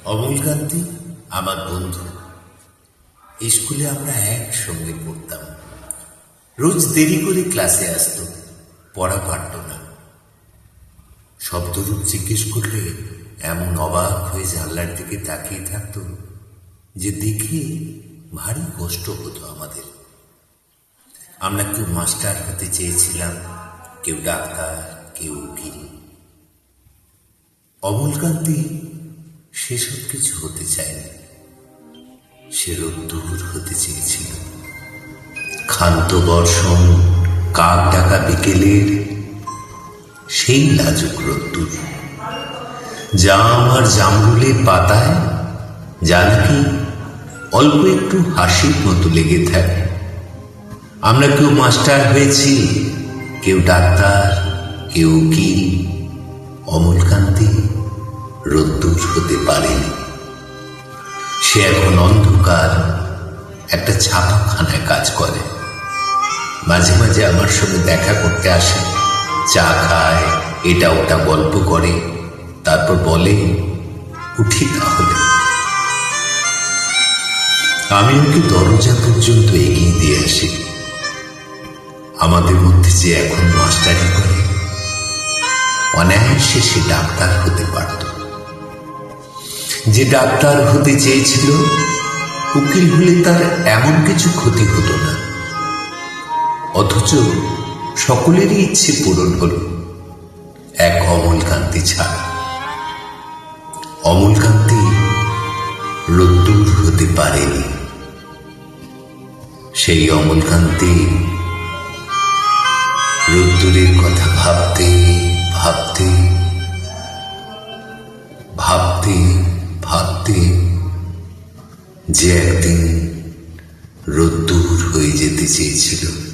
অমলকান্তি আমার বন্ধু। স্কুলে আমরা একসঙ্গে পড়তাম। রোজ দেরি করে ক্লাসে আসতো, পড়া পারত না। শব্দরূপ জিজ্ঞেস করলে এমন অবাক হয়ে জানলার দিকে তাকিয়ে থাকতো যে দেখে ভারী কষ্ট হতো আমাদের। আমরা কেউ মাস্টার হতে চেয়েছিলাম, কেউ ডাক্তার, কেউ উকিল। অমলকান্তি সেসব কিছু হতে চায়নি। সে রোদ্দুর হতে চেয়েছিল। ক্ষান্ত বর্ষণ, কাক ডাকা বিকেলের সেই লাজুক রোদ্দুর। জাম আর জামরুলের পাতায় জানকি অল্প একটু হাসির মতো লেগে থাকে। আমরা কেউ মাস্টার হয়েছি, কেউ ডাক্তার, কেউ উকিল। অমলকান্তি রোদ্দুর হতে পারেনি। সে এখন অন্ধকার একটা ছাপাখানায় কাজ করে। মাঝে মাঝে আমার সঙ্গে দেখা করতে আসে, চা খায়, এটা ওটা গল্প করে, তারপর বলে উঠি তাহলে। আমি ওকে দরজা পর্যন্ত এগিয়ে দিয়ে আসি। আমাদের মধ্যে যে এখন মাস্টারি করে, অনায়াসে সে ডাক্তার হতে পারত। যে ডাক্তার হতে চেয়েছিল, উকিল হলে তার এমন কিছু ক্ষতি হতো না। অথচ সকলেরই ইচ্ছে পূরণ হল, এক অমলকান্তি ছাড়া। অমলকান্তি রোদ্দুর হতে পারেনি। সেই অমলকান্তি রোদ্দুরের কথা ভাবতে ভাবতে ভাবতে ভাবতে যে একদিন রোদ্দুর হয়ে যেতে চেয়েছিল।